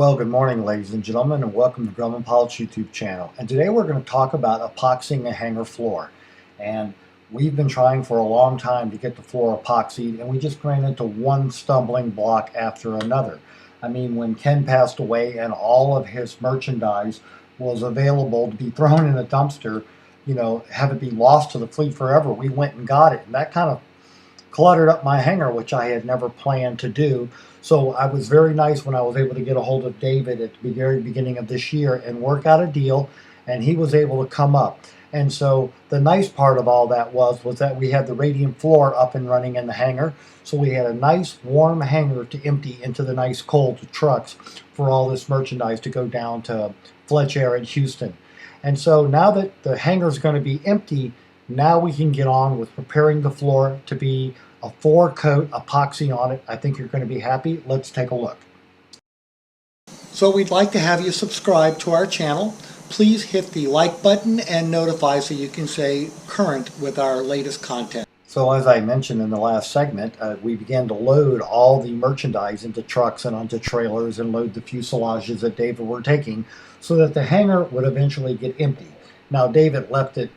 Well, good morning, ladies and gentlemen, and welcome to Grumman-American's YouTube channel. And today we're going to talk about epoxying a hangar floor. And we've been trying for a long time to get the floor epoxied, and we just ran into one stumbling block after another. I mean, when Ken passed away and all of his merchandise was available to be thrown in a dumpster, have it be lost to the fleet forever, we went and got it. And that kind of cluttered up my hangar, which I had never planned to do. So I was very nice when I was able to get a hold of David at the very beginning of this year and work out a deal, and he was able to come up. And so the nice part of all that was that we had the radiant floor up and running in the hangar. So we had a nice warm hangar to empty into the nice cold trucks for all this merchandise to go down to Fletcher and Houston. And so now that the hangar is going to be empty, now we can get on with preparing the floor to be a 4-coat epoxy on it. I think you're going to be happy. Let's take a look. So we'd like to have you subscribe to our channel. Please hit the like button and notify so you can stay current with our latest content. So as I mentioned in the last segment, we began to load all the merchandise into trucks and onto trailers and load the fuselages that David were taking so that the hangar would eventually get empty. Now David left it,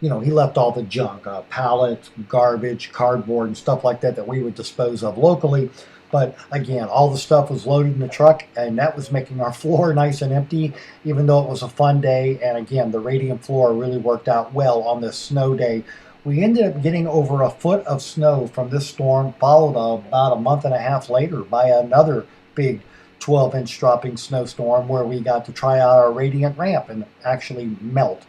he left all the junk, pallets, garbage, cardboard, and stuff like that we would dispose of locally. But again, all the stuff was loaded in the truck, and that was making our floor nice and empty, even though it was a fun day. And again, the radiant floor really worked out well on this snow day. We ended up getting over a foot of snow from this storm, followed about a month and a half later by another big 12-inch dropping snowstorm where we got to try out our radiant ramp and actually melt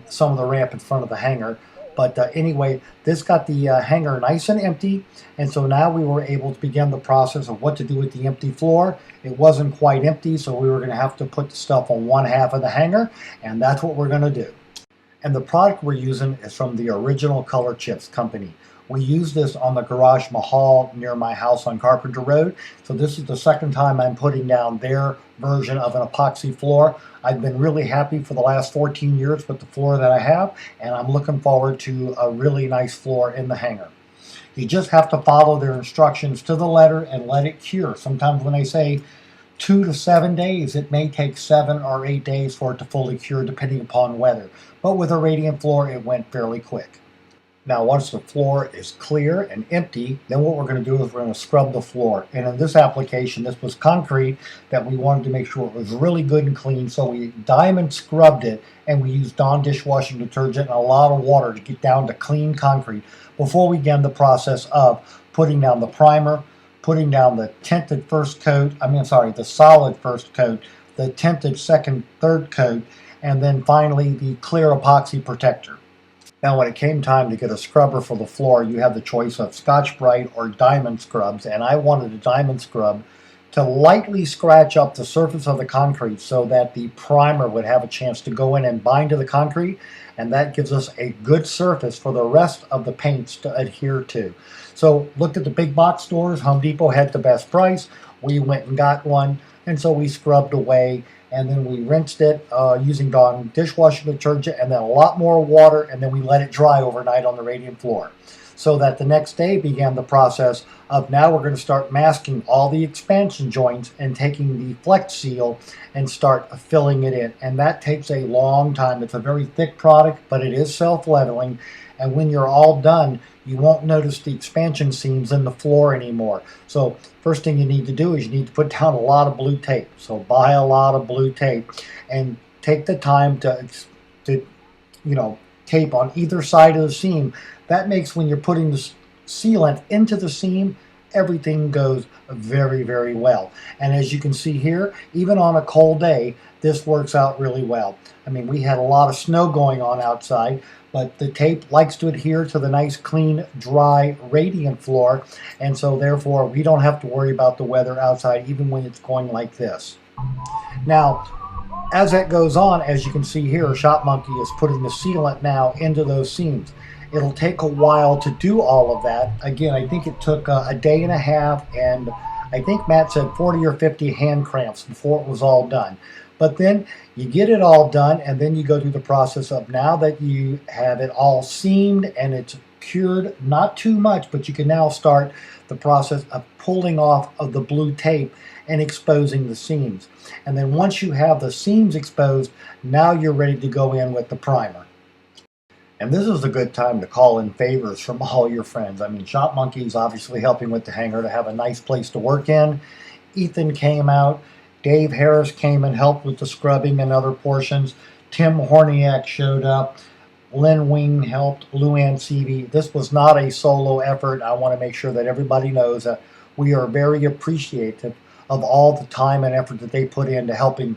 some of the ramp in front of the hangar. But anyway, this got the hangar nice and empty, and so now we were able to begin the process of what to do with the empty floor. It wasn't quite empty, so we were going to have to put the stuff on one half of the hangar, and that's what we're going to do. And the product we're using is from the Original Color Chips company. We use this on the Garage Mahal near my house on Carpenter Road. So this is the second time I'm putting down their version of an epoxy floor. I've been really happy for the last 14 years with the floor that I have, and I'm looking forward to a really nice floor in the hangar. You just have to follow their instructions to the letter and let it cure. Sometimes when they say 2 to 7 days, it may take 7 or 8 days for it to fully cure depending upon weather. But with a radiant floor, it went fairly quick. Now, once the floor is clear and empty, then what we're going to do is we're going to scrub the floor. And in this application, this was concrete that we wanted to make sure it was really good and clean. So we diamond scrubbed it, and we used Dawn dishwashing detergent and a lot of water to get down to clean concrete before we began the process of putting down the primer, putting down the tinted the solid first coat, the tinted second, third coat, and then finally the clear epoxy protector. Now, when it came time to get a scrubber for the floor, you have the choice of Scotch-Brite or diamond scrubs, and I wanted a diamond scrub to lightly scratch up the surface of the concrete so that the primer would have a chance to go in and bind to the concrete, and that gives us a good surface for the rest of the paints to adhere to. So looked at the big box stores. Home Depot had the best price. We went and got one, and so we scrubbed away, and then we rinsed it using Dawn dishwashing detergent and then a lot more water, and then we let it dry overnight on the radiant floor. So that the next day began the process of now we're going to start masking all the expansion joints and taking the flex seal and start filling it in. And that takes a long time. It's a very thick product, but it is self-leveling. And when you're all done, you won't notice the expansion seams in the floor anymore. So first thing you need to do is you need to put down a lot of blue tape. So buy a lot of blue tape and take the time to tape on either side of the seam. That makes when you're putting the sealant into the seam, everything goes very, very well. And as you can see here, even on a cold day, this works out really well. I mean, we had a lot of snow going on outside, but the tape likes to adhere to the nice, clean, dry, radiant floor, and so therefore we don't have to worry about the weather outside even when it's going like this. Now, as that goes on, as you can see here, Shop Monkey is putting the sealant now into those seams. It'll take a while to do all of that. Again, I think it took a day and a half, and I think Matt said 40 or 50 hand cramps before it was all done. But then you get it all done, and then you go through the process of now that you have it all seamed and it's cured, not too much, but you can now start the process of pulling off of the blue tape and exposing the seams. And then once you have the seams exposed, now you're ready to go in with the primer. And this is a good time to call in favors from all your friends. I mean, Shop Monkey is obviously helping with the hangar to have a nice place to work in. Ethan came out. Dave Harris came and helped with the scrubbing and other portions. Tim Horniak showed up. Lynn Wing helped. Luann Seavey. This was not a solo effort. I want to make sure that everybody knows that we are very appreciative of all the time and effort that they put into helping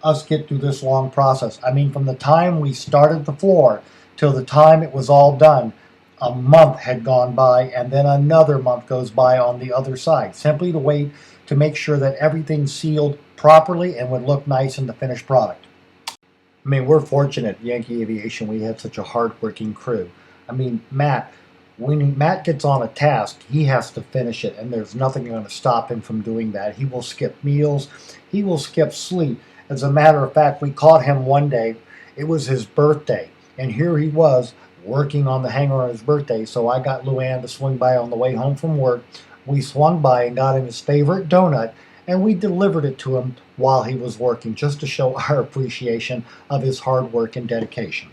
us get through this long process. I mean, from the time we started the floor till the time it was all done, a month had gone by, and then another month goes by on the other side, simply to wait to make sure that everything's sealed properly and would look nice in the finished product. I mean, we're fortunate at Yankee Aviation we have such a hard-working crew. I mean, Matt, when Matt gets on a task, he has to finish it, and there's nothing going to stop him from doing that. He will skip meals. He will skip sleep. As a matter of fact, we caught him one day. It was his birthday, and here he was working on the hangar on his birthday, so I got Luann to swing by on the way home from work. We swung by and got him his favorite donut, and we delivered it to him while he was working, just to show our appreciation of his hard work and dedication.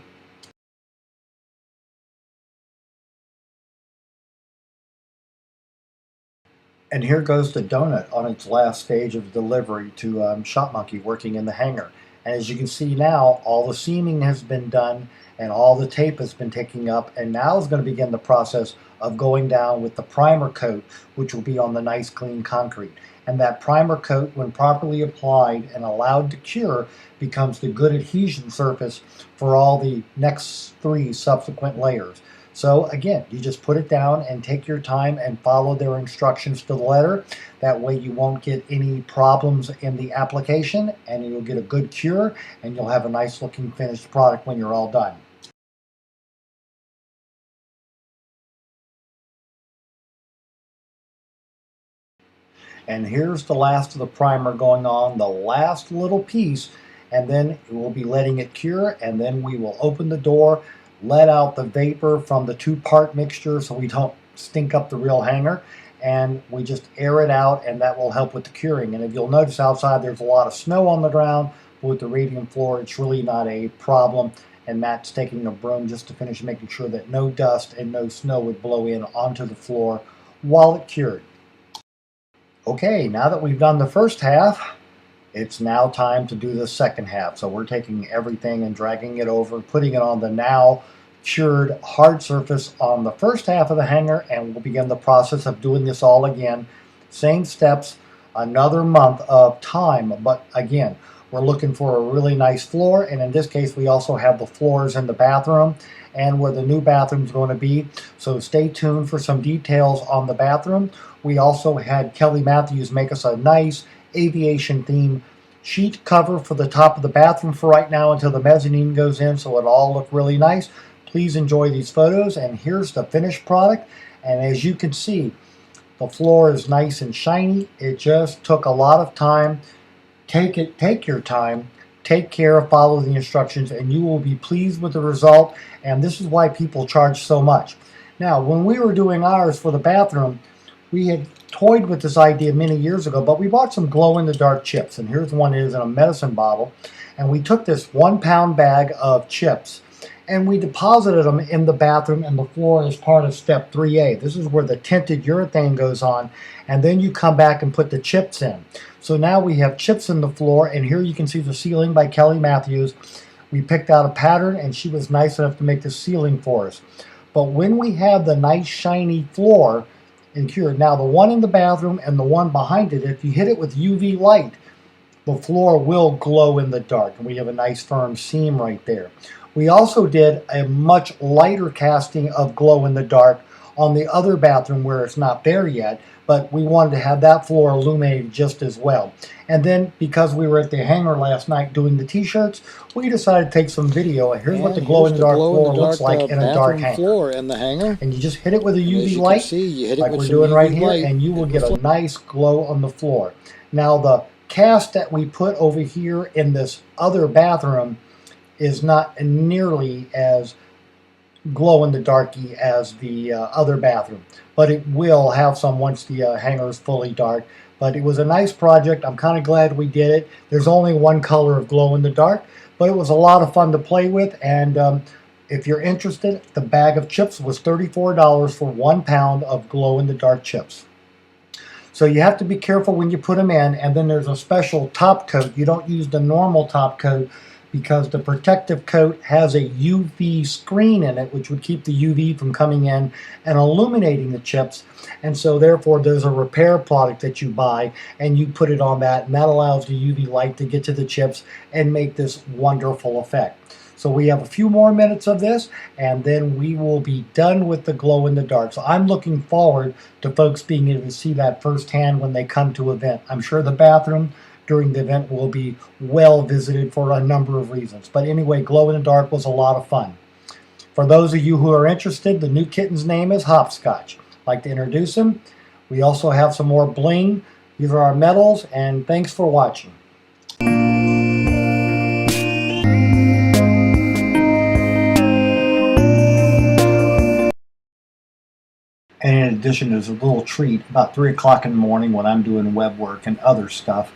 And here goes the donut on its last stage of delivery to Shop Monkey working in the hangar. And as you can see now, all the seaming has been done and all the tape has been taken up, and now is going to begin the process of going down with the primer coat, which will be on the nice clean concrete. And that primer coat, when properly applied and allowed to cure, becomes the good adhesion surface for all the next 3 subsequent layers. So again, you just put it down and take your time and follow their instructions to the letter. That way you won't get any problems in the application, and you'll get a good cure, and you'll have a nice looking finished product when you're all done. And here's the last of the primer going on, the last little piece, and then we'll be letting it cure, and then we will open the door, let out the vapor from the 2-part mixture so we don't stink up the real hangar, and we just air it out, and that will help with the curing. And if you'll notice outside there's a lot of snow on the ground, but with the radiant floor it's really not a problem, and Matt's taking a broom just to finish making sure that no dust and no snow would blow in onto the floor while it cured. Okay, now that we've done the first half, it's now time to do the second half. So we're taking everything and dragging it over, putting it on the now cured hard surface on the first half of the hangar, and we'll begin the process of doing this all again. Same steps, another month of time, but again, we're looking for a really nice floor, and in this case we also have the floors in the bathroom and where the new bathroom is going to be. So stay tuned for some details on the bathroom. We also had Kelly Matthews make us a nice aviation theme sheet cover for the top of the bathroom for right now until the mezzanine goes in, so it'll all look really nice. Please enjoy these photos, and here's the finished product. And as you can see, the floor is nice and shiny. It just took a lot of time. Take your time, take care, follow the instructions, and you will be pleased with the result. And this is why people charge so much. Now, when we were doing ours for the bathroom, we had toyed with this idea many years ago, but we bought some glow-in-the-dark chips, and here's one is in a medicine bottle. And we took this 1-pound bag of chips, and we deposited them in the bathroom and the floor as part of step 3A. This is where the tinted urethane goes on, and then you come back and put the chips in. So now we have chips in the floor, and here you can see the ceiling by Kelly Matthews. We picked out a pattern, and she was nice enough to make the ceiling for us. But when we have the nice shiny floor and cured, now the one in the bathroom and the one behind it, if you hit it with UV light, the floor will glow in the dark, and we have a nice firm seam right there. We also did a much lighter casting of glow in the dark on the other bathroom where it's not there yet, but we wanted to have that floor illuminated just as well. And then, because we were at the hangar last night doing the t-shirts, we decided to take some video. Here's what the glow-in-the-dark floor looks like in a dark hangar. Floor in the hangar. And you just hit it with a UV light, like we're doing right here, and you will get a nice glow on the floor. Now, the cast that we put over here in this other bathroom is not nearly as glow-in-the-darky as the other bathroom, but it will have some once the hangar is fully dark. But it was a nice project. I'm kind of glad we did it. There's only one color of glow-in-the-dark, but it was a lot of fun to play with. And if you're interested, the bag of chips was $34 for 1 pound of glow-in-the-dark chips. So you have to be careful when you put them in, and then there's a special top coat. You don't use the normal top coat because the protective coat has a UV screen in it, which would keep the UV from coming in and illuminating the chips. And so therefore there's a repair product that you buy and you put it on that, and that allows the UV light to get to the chips and make this wonderful effect. So we have a few more minutes of this, and then we will be done with the glow in the dark. So I'm looking forward to folks being able to see that firsthand when they come to an event. I'm sure the bathroom during the event will be well visited for a number of reasons. But anyway, glow in the dark was a lot of fun. For those of you who are interested, the new kitten's name is Hopscotch. I'd like to introduce him. We also have some more bling. These are our medals, and thanks for watching. And in addition, there's a little treat about 3 o'clock in the morning when I'm doing web work and other stuff.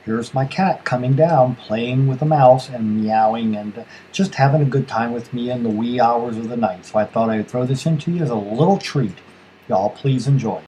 Here's my cat coming down, playing with a mouse and meowing and just having a good time with me in the wee hours of the night. So I thought I would throw this into you as a little treat. Y'all please enjoy.